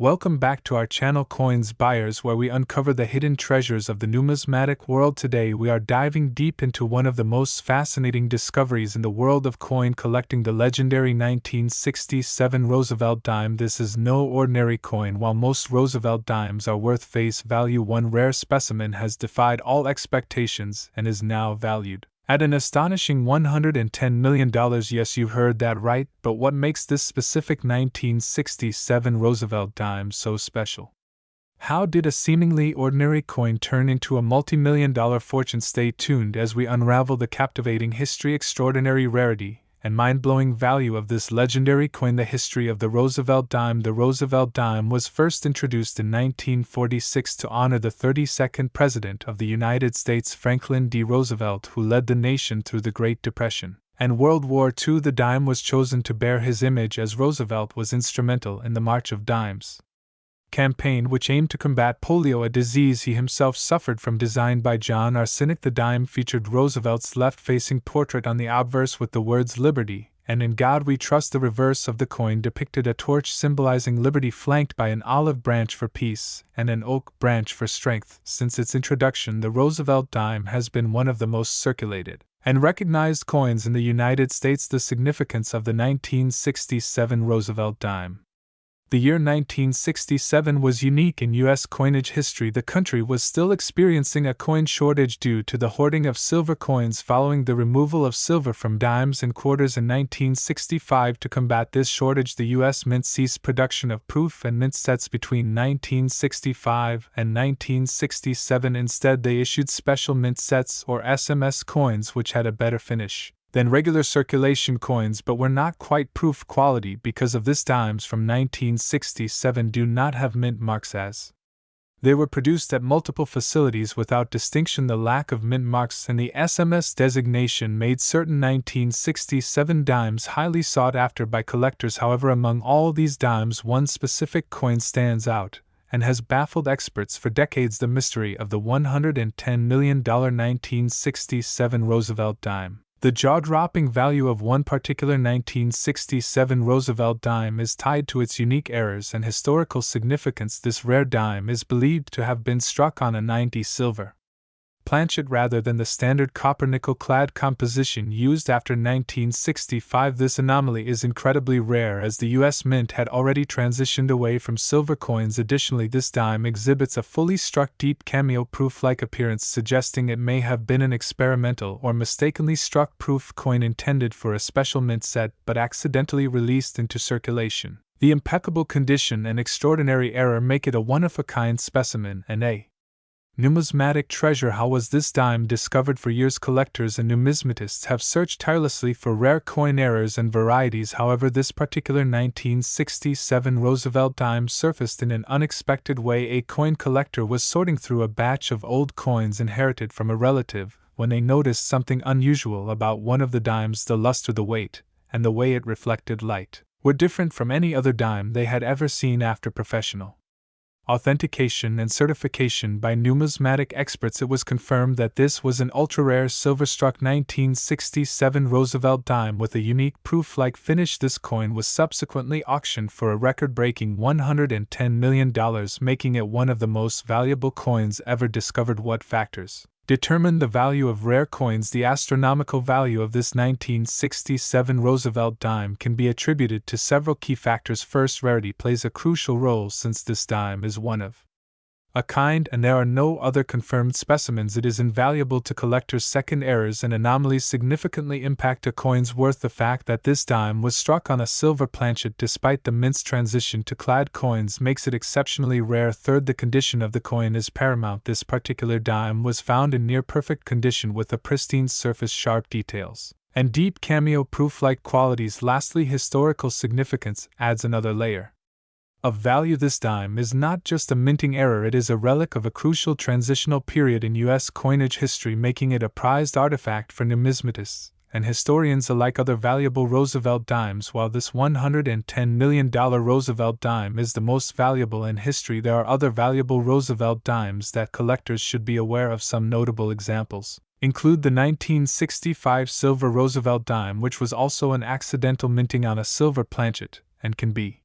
Welcome back to our channel Coins Buyers, where we uncover the hidden treasures of the numismatic world. Today we are diving deep into one of the most fascinating discoveries in the world of coin collecting, the legendary 1967 Roosevelt dime. This is no ordinary coin. While most Roosevelt dimes are worth face value, one rare specimen has defied all expectations and is now valued at an astonishing $110 million. Yes, you heard that right, but what makes this specific 1967 Roosevelt dime so special? How did a seemingly ordinary coin turn into a multi-million-dollar fortune? Stay tuned as we unravel the captivating history, extraordinary rarity, and mind-blowing value of this legendary coin. The history of the Roosevelt dime. The Roosevelt dime was first introduced in 1946 to honor the 32nd President of the United States, Franklin D. Roosevelt, who led the nation through the Great Depression and World War II. The dime was chosen to bear his image, as Roosevelt was instrumental in the March of Dimes campaign, which aimed to combat polio, a disease he himself suffered from. Designed by John R. Sinek, the dime featured Roosevelt's left-facing portrait on the obverse with the words "Liberty" and "In God We Trust." The reverse of the coin depicted a torch symbolizing liberty, flanked by an olive branch for peace and an oak branch for strength. Since its introduction, the Roosevelt dime has been one of the most circulated and recognized coins in the United States. The significance of the 1967 Roosevelt dime. The year 1967 was unique in U.S. coinage history. The country was still experiencing a coin shortage due to the hoarding of silver coins following the removal of silver from dimes and quarters in 1965. To combat this shortage, the U.S. Mint ceased production of proof and mint sets between 1965 and 1967. Instead, they issued special mint sets, or SMS coins, which had a better finish than regular circulation coins but were not quite proof quality. Because of this, dimes from 1967 do not have mint marks, as they were produced at multiple facilities without distinction. The lack of mint marks and the SMS designation made certain 1967 dimes highly sought after by collectors. However, among all these dimes, one specific coin stands out and has baffled experts for decades: the mystery of the $110 million 1967 Roosevelt dime. The jaw-dropping value of one particular 1967 Roosevelt dime is tied to its unique errors and historical significance. This rare dime is believed to have been struck on a 90 silver planchet rather than the standard copper-nickel clad composition used after 1965. This anomaly is incredibly rare, as the U.S. Mint had already transitioned away from silver coins. Additionally, this dime exhibits a fully struck deep cameo proof-like appearance, suggesting it may have been an experimental or mistakenly struck proof coin intended for a special mint set but accidentally released into circulation. The impeccable condition and extraordinary error make it a one-of-a-kind specimen and a numismatic treasure. How was this dime discovered? For years, collectors and numismatists have searched tirelessly for rare coin errors and varieties. However, this particular 1967 Roosevelt dime surfaced in an unexpected way. A coin collector was sorting through a batch of old coins inherited from a relative when they noticed something unusual about one of the dimes. The luster, the weight, and the way it reflected light were different from any other dime they had ever seen. After professional authentication and certification by numismatic experts, it was confirmed that this was an ultra-rare silver-struck 1967 Roosevelt dime with a unique proof-like finish. This coin was subsequently auctioned for a record-breaking $110 million, making it one of the most valuable coins ever discovered. What factors determine the value of rare coins? The astronomical value of this 1967 Roosevelt dime can be attributed to several key factors. First, rarity plays a crucial role, since this dime is one of a kind and there are no other confirmed specimens. It is invaluable to collectors. Second, errors and anomalies significantly impact a coin's worth. The fact that this dime was struck on a silver planchet despite the mint's transition to clad coins makes it exceptionally rare. Third, the condition of the coin is paramount. This particular dime was found in near-perfect condition with a pristine surface, sharp details, and deep cameo proof-like qualities. Lastly, historical significance adds another layer of value. This dime is not just a minting error, it is a relic of a crucial transitional period in U.S. coinage history, making it a prized artifact for numismatists and historians alike. Other valuable Roosevelt dimes. While this $110 million Roosevelt dime is the most valuable in history, there are other valuable Roosevelt dimes that collectors should be aware of. Some notable examples include the 1965 silver Roosevelt dime, which was also an accidental minting on a silver planchet, and can be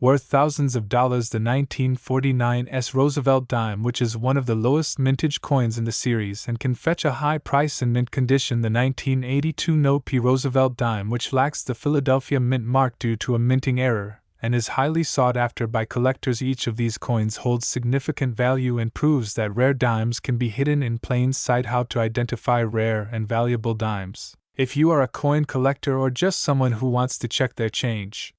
worth thousands of dollars. The 1949 Roosevelt dime, which is one of the lowest mintage coins in the series and can fetch a high price in mint condition. The 1982 No. P. Roosevelt dime, which lacks the Philadelphia mint mark due to a minting error, and is highly sought after by collectors. Each of these coins holds significant value and proves that rare dimes can be hidden in plain sight. How to identify rare and valuable dimes. If you are a coin collector or just someone who wants to check their change.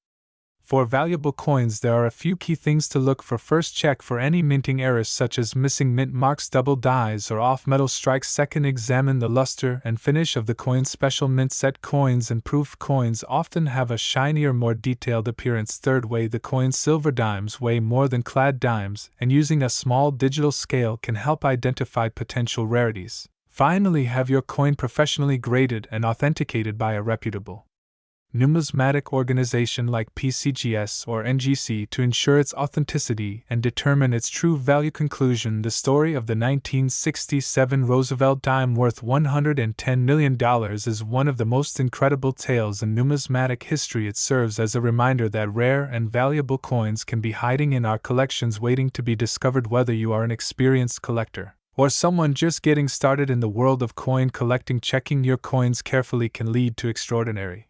For valuable coins, there are a few key things to look for. First, check for any minting errors such as missing mint marks, double dies, or off-metal strikes. Second, examine the luster and finish of the coin. Special mint set coins and proof coins often have a shinier, more detailed appearance. Third, weigh the coins. Silver dimes weigh more than clad dimes, and using a small digital scale can help identify potential rarities. Finally, have your coin professionally graded and authenticated by a reputable numismatic organization like PCGS or NGC to ensure its authenticity and determine its true value. Conclusion: the story of the 1967 Roosevelt dime worth $110 million is one of the most incredible tales in numismatic history. It serves as a reminder that rare and valuable coins can be hiding in our collections waiting to be discovered. Whether you are an experienced collector or someone just getting started in the world of coin collecting, checking your coins carefully can lead to extraordinary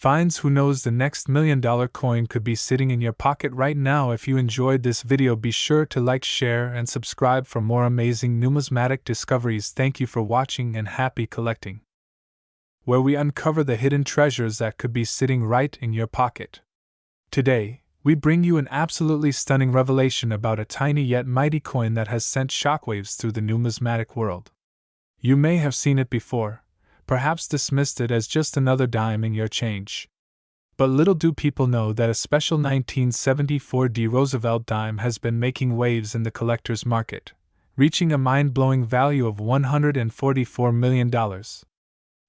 finds. Who knows, the next $1 million coin could be sitting in your pocket right now. If you enjoyed this video, be sure to like, share, and subscribe for more amazing numismatic discoveries. Thank you for watching, and happy collecting, where we uncover the hidden treasures that could be sitting right in your pocket. Today, we bring you an absolutely stunning revelation about a tiny yet mighty coin that has sent shockwaves through the numismatic world. You may have seen it before, perhaps dismissed it as just another dime in your change. But little do people know that a special 1974 Roosevelt dime has been making waves in the collector's market, reaching a mind-blowing value of $144 million.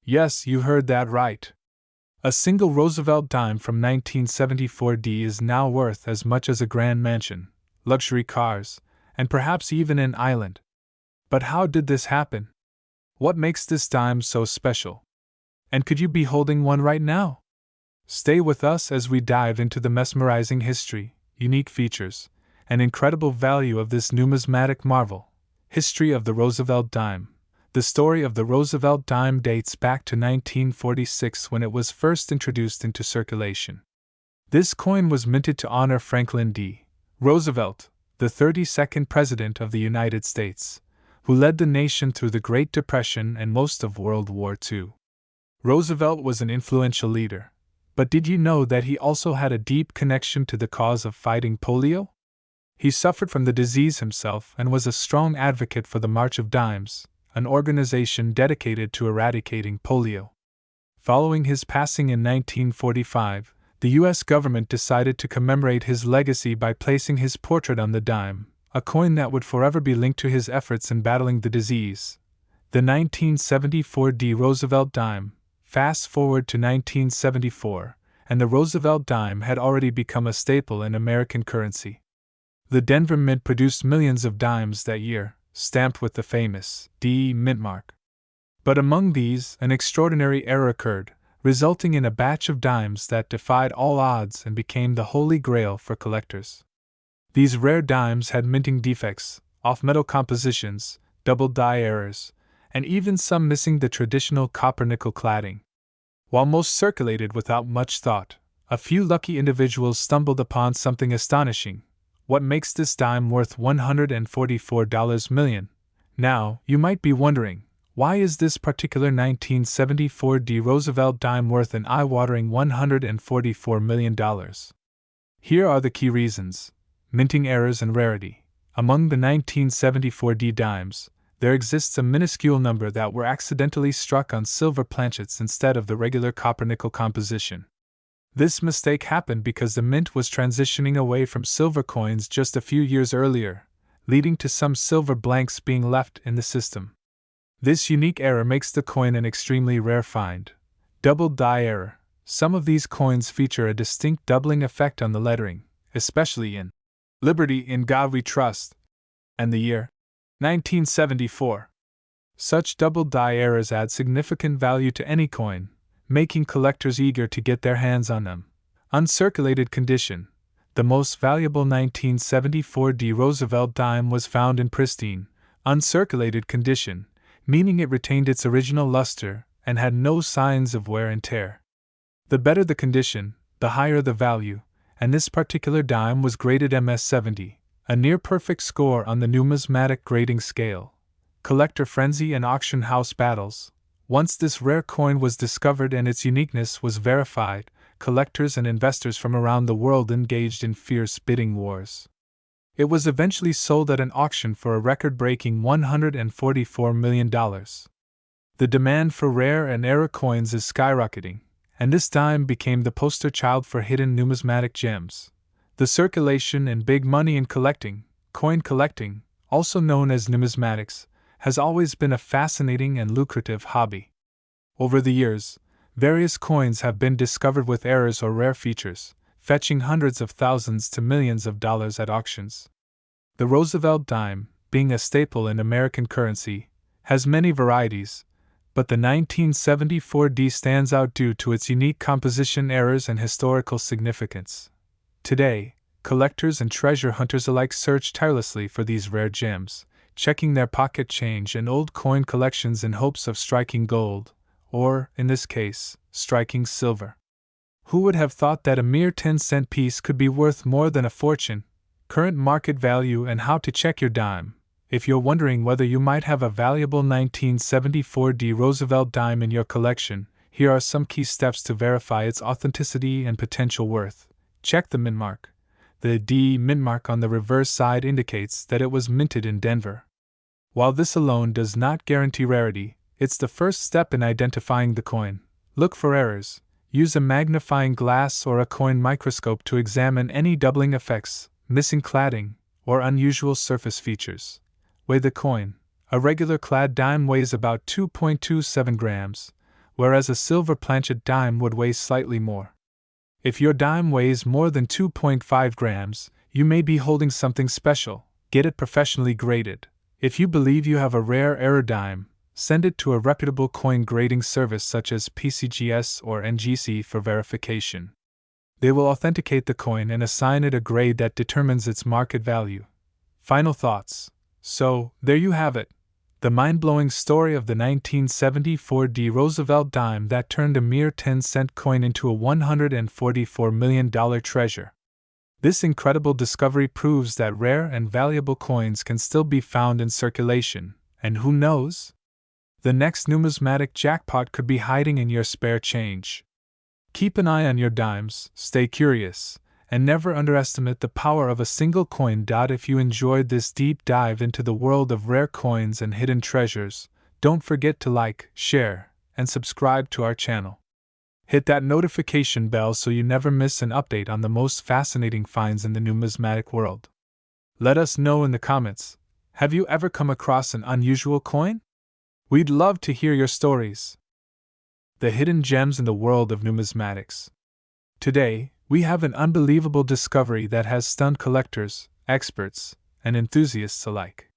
Yes, you heard that right. A single Roosevelt dime from 1974 is now worth as much as a grand mansion, luxury cars, and perhaps even an island. But how did this happen? What makes this dime so special? And could you be holding one right now? Stay with us as we dive into the mesmerizing history, unique features, and incredible value of this numismatic marvel. History of the Roosevelt dime. The story of the Roosevelt dime dates back to 1946 when it was first introduced into circulation. This coin was minted to honor Franklin D. Roosevelt, the 32nd President of the United States, who led the nation through the Great Depression and most of World War II. Roosevelt was an influential leader, but did you know that he also had a deep connection to the cause of fighting polio? He suffered from the disease himself and was a strong advocate for the March of Dimes, an organization dedicated to eradicating polio. Following his passing in 1945, the U.S. government decided to commemorate his legacy by placing his portrait on the dime, a coin that would forever be linked to his efforts in battling the disease. The 1974 Roosevelt dime. Fast forward to 1974, and the Roosevelt dime had already become a staple in American currency. The Denver Mint produced millions of dimes that year, stamped with the famous D mint mark. But among these, an extraordinary error occurred, resulting in a batch of dimes that defied all odds and became the holy grail for collectors. These rare dimes had minting defects, off-metal compositions, double die errors, and even some missing the traditional copper-nickel cladding. While most circulated without much thought, a few lucky individuals stumbled upon something astonishing. What makes this dime worth $144 million? Now, you might be wondering, why is this particular 1974 Roosevelt dime worth an eye-watering $144 million? Here are the key reasons. Minting errors and rarity. Among the 1974 dimes, there exists a minuscule number that were accidentally struck on silver planchets instead of the regular copper-nickel composition. This mistake happened because the mint was transitioning away from silver coins just a few years earlier, leading to some silver blanks being left in the system. This unique error makes the coin an extremely rare find. Double die error. Some of these coins feature a distinct doubling effect on the lettering, especially in Liberty in God We Trust, and the year 1974. Such double die errors add significant value to any coin, making collectors eager to get their hands on them. Uncirculated condition. The most valuable 1974 D. Roosevelt dime was found in pristine, uncirculated condition, meaning it retained its original luster and had no signs of wear and tear. The better the condition, the higher the value, and this particular dime was graded MS-70, a near-perfect score on the numismatic grading scale. Collector frenzy and auction house battles. Once this rare coin was discovered and its uniqueness was verified, collectors and investors from around the world engaged in fierce bidding wars. It was eventually sold at an auction for a record-breaking $144 million. The demand for rare and era coins is skyrocketing, and this dime became the poster child for hidden numismatic gems. The circulation and big money in collecting, coin collecting, also known as numismatics, has always been a fascinating and lucrative hobby. Over the years, various coins have been discovered with errors or rare features, fetching hundreds of thousands to millions of dollars at auctions. The Roosevelt dime, being a staple in American currency, has many varieties, but the 1974 D stands out due to its unique composition, errors, and historical significance. Today, collectors and treasure hunters alike search tirelessly for these rare gems, checking their pocket change and old coin collections in hopes of striking gold, or, in this case, striking silver. Who would have thought that a mere 10-cent piece could be worth more than a fortune? Current market value and how to check your dime. If you're wondering whether you might have a valuable 1974 D. Roosevelt dime in your collection, here are some key steps to verify its authenticity and potential worth. Check the mint mark. The D mint mark on the reverse side indicates that it was minted in Denver. While this alone does not guarantee rarity, it's the first step in identifying the coin. Look for errors. Use a magnifying glass or a coin microscope to examine any doubling effects, missing cladding, or unusual surface features. Weigh the coin. A regular clad dime weighs about 2.27 grams, whereas a silver planchet dime would weigh slightly more. If your dime weighs more than 2.5 grams, you may be holding something special. Get it professionally graded. If you believe you have a rare error dime, send it to a reputable coin grading service such as PCGS or NGC for verification. They will authenticate the coin and assign it a grade that determines its market value. Final thoughts. So, there you have it. The mind-blowing story of the 1974 D. Roosevelt dime that turned a mere 10-cent coin into a $144 million treasure. This incredible discovery proves that rare and valuable coins can still be found in circulation, and who knows? The next numismatic jackpot could be hiding in your spare change. Keep an eye on your dimes, stay curious, and never underestimate the power of a single coin. If you enjoyed this deep dive into the world of rare coins and hidden treasures, don't forget to like, share, and subscribe to our channel. Hit that notification bell so you never miss an update on the most fascinating finds in the numismatic world. Let us know in the comments, have you ever come across an unusual coin? We'd love to hear your stories. The hidden gems in the world of numismatics. Today, we have an unbelievable discovery that has stunned collectors, experts, and enthusiasts alike.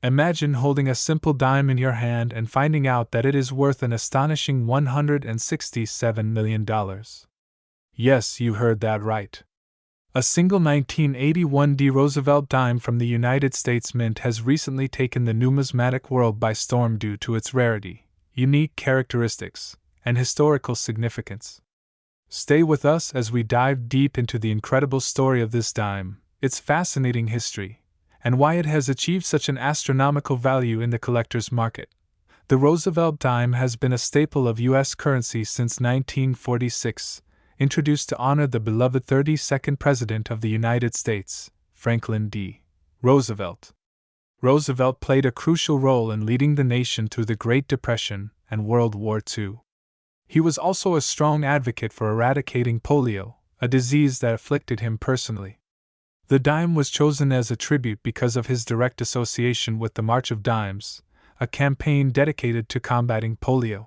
Imagine holding a simple dime in your hand and finding out that it is worth an astonishing $167 million. Yes, you heard that right. A single 1981 D. Roosevelt dime from the United States Mint has recently taken the numismatic world by storm due to its rarity, unique characteristics, and historical significance. Stay with us as we dive deep into the incredible story of this dime, its fascinating history, and why it has achieved such an astronomical value in the collector's market. The Roosevelt dime has been a staple of U.S. currency since 1946, introduced to honor the beloved 32nd President of the United States, Franklin D. Roosevelt. Roosevelt played a crucial role in leading the nation through the Great Depression and World War II. He was also a strong advocate for eradicating polio, a disease that afflicted him personally. The dime was chosen as a tribute because of his direct association with the March of Dimes, a campaign dedicated to combating polio.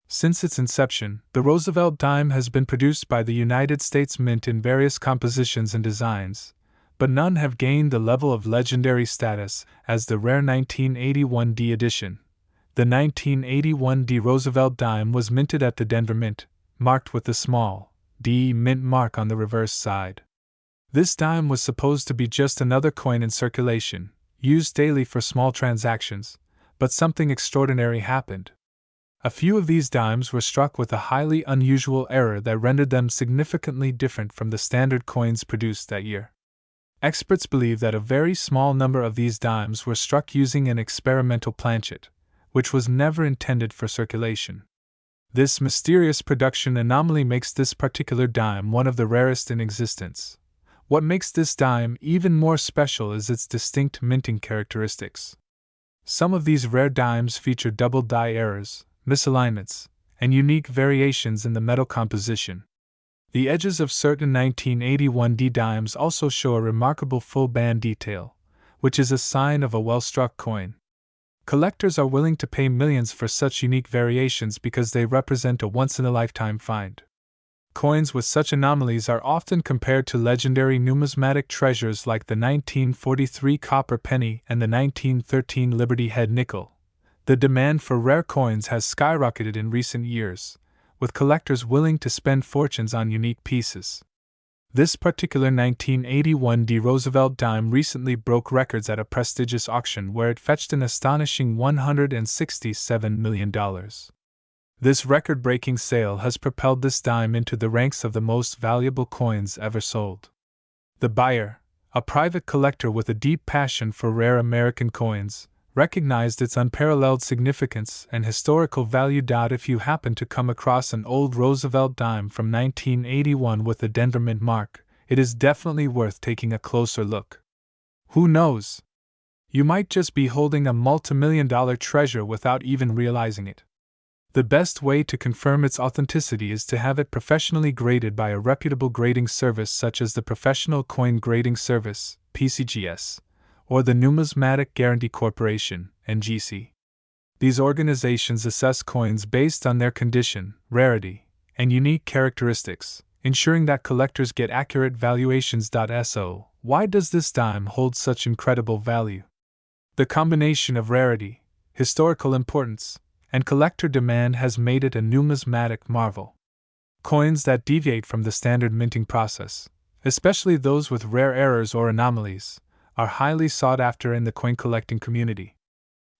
Since its inception, the Roosevelt dime has been produced by the United States Mint in various compositions and designs, but none have gained the level of legendary status as the rare 1981 D edition. The 1981 D. Roosevelt dime was minted at the Denver Mint, marked with the small D mint mark on the reverse side. This dime was supposed to be just another coin in circulation, used daily for small transactions, but something extraordinary happened. A few of these dimes were struck with a highly unusual error that rendered them significantly different from the standard coins produced that year. Experts believe that a very small number of these dimes were struck using an experimental planchet, which was never intended for circulation. This mysterious production anomaly makes this particular dime one of the rarest in existence. What makes this dime even more special is its distinct minting characteristics. Some of these rare dimes feature double die errors, misalignments, and unique variations in the metal composition. The edges of certain 1981D dimes also show a remarkable full band detail, which is a sign of a well-struck coin. Collectors are willing to pay millions for such unique variations because they represent a once-in-a-lifetime find. Coins with such anomalies are often compared to legendary numismatic treasures like the 1943 copper penny and the 1913 Liberty Head nickel. The demand for rare coins has skyrocketed in recent years, with collectors willing to spend fortunes on unique pieces. This particular 1981D Roosevelt dime recently broke records at a prestigious auction where it fetched an astonishing $167 million. This record-breaking sale has propelled this dime into the ranks of the most valuable coins ever sold. The buyer, a private collector with a deep passion for rare American coins, recognized its unparalleled significance and historical value. If you happen to come across an old Roosevelt dime from 1981 with the Denver Mint mark, it is definitely worth taking a closer look. Who knows? You might just be holding a multimillion-dollar treasure without even realizing it. The best way to confirm its authenticity is to have it professionally graded by a reputable grading service such as the Professional Coin Grading Service, PCGS, or the Numismatic Guarantee Corporation, NGC. These organizations assess coins based on their condition, rarity, and unique characteristics, ensuring that collectors get accurate valuations. So, why does this dime hold such incredible value? The combination of rarity, historical importance, and collector demand has made it a numismatic marvel. Coins that deviate from the standard minting process, especially those with rare errors or anomalies, are highly sought after in the coin collecting community.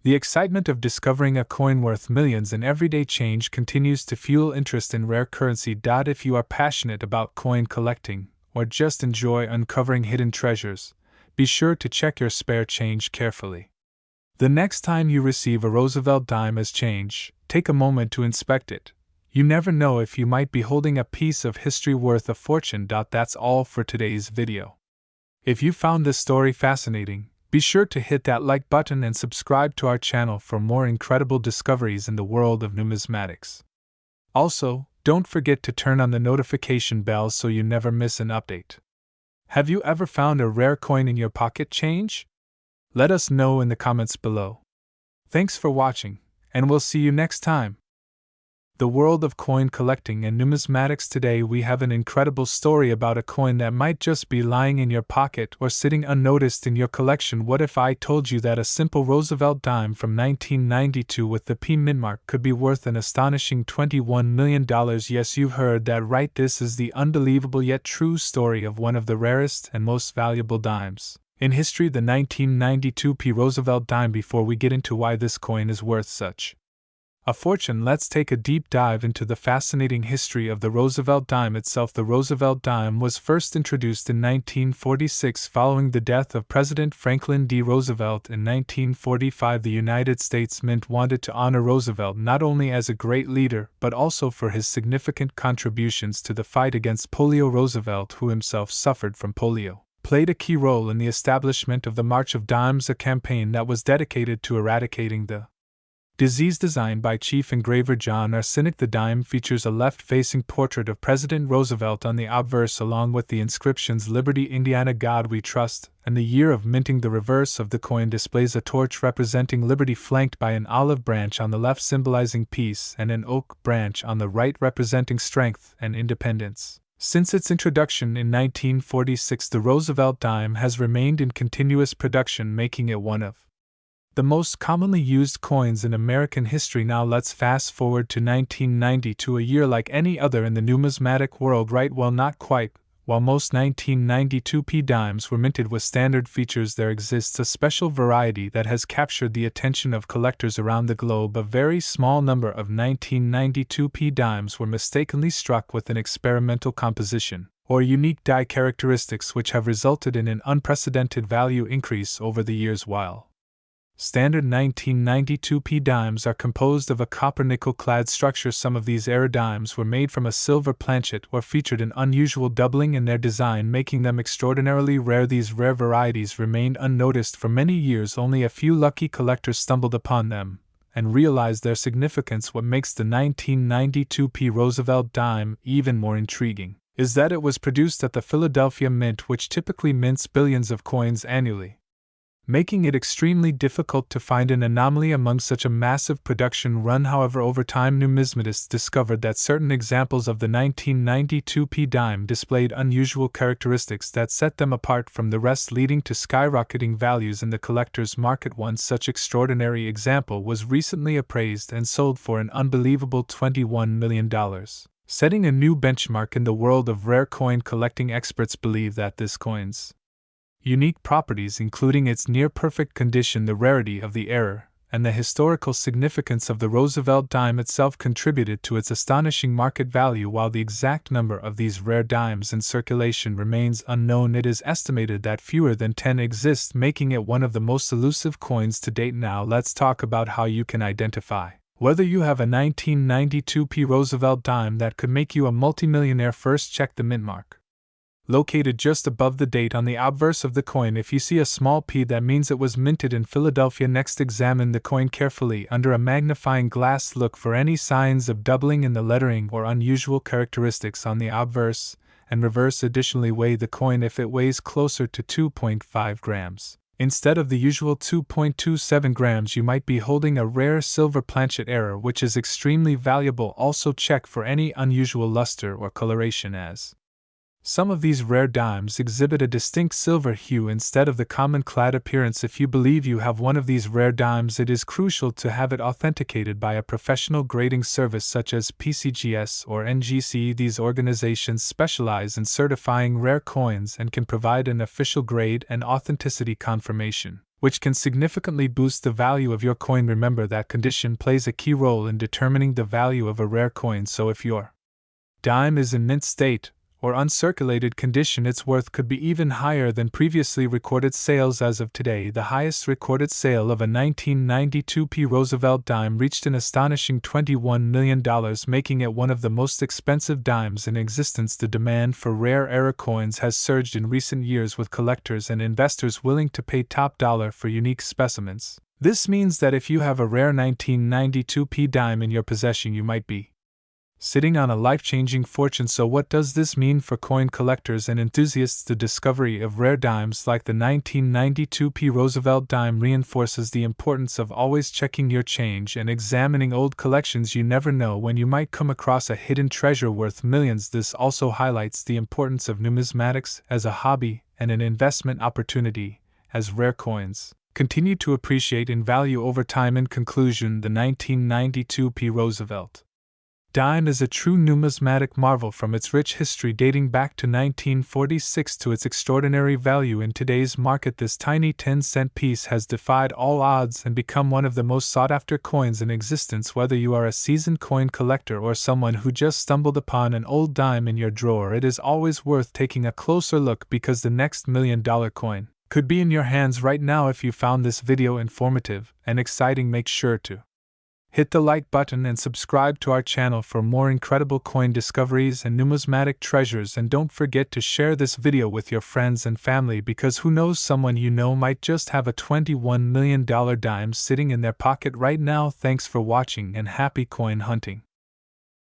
The excitement of discovering a coin worth millions in everyday change continues to fuel interest in rare currency. If you are passionate about coin collecting or just enjoy uncovering hidden treasures, be sure to check your spare change carefully. The next time you receive a Roosevelt dime as change, take a moment to inspect it. You never know if you might be holding a piece of history worth a fortune. That's all for today's video. If you found this story fascinating, be sure to hit that like button and subscribe to our channel for more incredible discoveries in the world of numismatics. Also, don't forget to turn on the notification bell so you never miss an update. Have you ever found a rare coin in your pocket change? Let us know in the comments below. Thanks for watching, and we'll see you next time. The world of coin collecting and numismatics. Today we have an incredible story about a coin that might just be lying in your pocket or sitting unnoticed in your collection. What if I told you that a simple Roosevelt dime from 1992 with the P mint mark could be worth an astonishing $21 million? Yes, you heard that right. This is the unbelievable yet true story of one of the rarest and most valuable dimes in history, the 1992 P Roosevelt dime. Before we get into why this coin is worth such a fortune, let's take a deep dive into the fascinating history of the Roosevelt dime itself. The Roosevelt dime was first introduced in 1946 following the death of President Franklin D. Roosevelt in 1945. The United States Mint wanted to honor Roosevelt not only as a great leader but also for his significant contributions to the fight against polio. Roosevelt, who himself suffered from polio, played a key role in the establishment of the March of Dimes, a campaign that was dedicated to eradicating the disease. Designed by Chief Engraver John R. Sinek, the dime features a left-facing portrait of President Roosevelt on the obverse along with the inscriptions Liberty, Indiana, God We Trust, and the year of minting. The reverse of the coin displays a torch representing liberty flanked by an olive branch on the left symbolizing peace and an oak branch on the right representing strength and independence. Since its introduction in 1946, the Roosevelt dime has remained in continuous production, making it one of the most commonly used coins in American history. Now let's fast forward to 1992, a year like any other in the numismatic world, right? Well, not quite. While most 1992p dimes were minted with standard features, there exists a special variety that has captured the attention of collectors around the globe. A very small number of 1992p dimes were mistakenly struck with an experimental composition, or unique die characteristics, which have resulted in an unprecedented value increase over the years. While standard 1992p dimes are composed of a copper-nickel clad structure, some of these era dimes were made from a silver planchet or featured an unusual doubling in their design, making them extraordinarily rare. These rare varieties remained unnoticed for many years. Only a few lucky collectors stumbled upon them and realized their significance. What makes the 1992p Roosevelt dime even more intriguing is that it was produced at the Philadelphia Mint, which typically mints billions of coins annually, making it extremely difficult to find an anomaly among such a massive production run. However, over time, numismatists discovered that certain examples of the 1992p dime displayed unusual characteristics that set them apart from the rest, leading to skyrocketing values in the collector's market. One such extraordinary example was recently appraised and sold for an unbelievable $21 million. Setting a new benchmark in the world of rare coin collecting. Experts believe that this coin's unique properties, including its near-perfect condition, the rarity of the era, and the historical significance of the Roosevelt dime itself, contributed to its astonishing market value. While the exact number of these rare dimes in circulation remains unknown, it is estimated that fewer than 10 exist, making it one of the most elusive coins to date. Now let's talk about how you can identify whether you have a 1992p Roosevelt dime that could make you a multimillionaire. First, check the mint mark located just above the date on the obverse of the coin. If you see a small P, that means it was minted in Philadelphia. Next, examine the coin carefully under a magnifying glass. Look for any signs of doubling in the lettering or unusual characteristics on the obverse and reverse. Additionally, weigh the coin. If it weighs closer to 2.5 grams instead of the usual 2.27 grams, you might be holding a rare silver planchet error, which is extremely valuable. Also, check for any unusual luster or coloration, as some of these rare dimes exhibit a distinct silver hue instead of the common clad appearance. If you believe you have one of these rare dimes, it is crucial to have it authenticated by a professional grading service such as PCGS or NGC. These organizations specialize in certifying rare coins and can provide an official grade and authenticity confirmation, which can significantly boost the value of your coin. Remember that condition plays a key role in determining the value of a rare coin, so if your dime is in mint state or uncirculated condition, its worth could be even higher than previously recorded sales. As of today, the highest recorded sale of a 1992p Roosevelt dime reached an astonishing $21 million, making it one of the most expensive dimes in existence. The demand for rare era coins has surged in recent years, with collectors and investors willing to pay top dollar for unique specimens. This means that if you have a rare 1992p dime in your possession, you might be sitting on a life-changing fortune. So what does this mean for coin collectors and enthusiasts? The discovery of rare dimes like the 1992p Roosevelt dime reinforces the importance of always checking your change and examining old collections. You never know when you might come across a hidden treasure worth millions. This also highlights the importance of numismatics as a hobby and an investment opportunity, as rare coins continue to appreciate in value over time. In conclusion, the 1992p Roosevelt dime is a true numismatic marvel, from its rich history dating back to 1946 to its extraordinary value in today's market. This tiny 10-cent piece has defied all odds and become one of the most sought-after coins in existence. Whether you are a seasoned coin collector or someone who just stumbled upon an old dime in your drawer, it is always worth taking a closer look, because the next $1 million coin could be in your hands right now. If you found this video informative and exciting, make sure to hit the like button and subscribe to our channel for more incredible coin discoveries and numismatic treasures. And don't forget to share this video with your friends and family, because who knows, someone you know might just have a $21 million dime sitting in their pocket right now. Thanks for watching and happy coin hunting.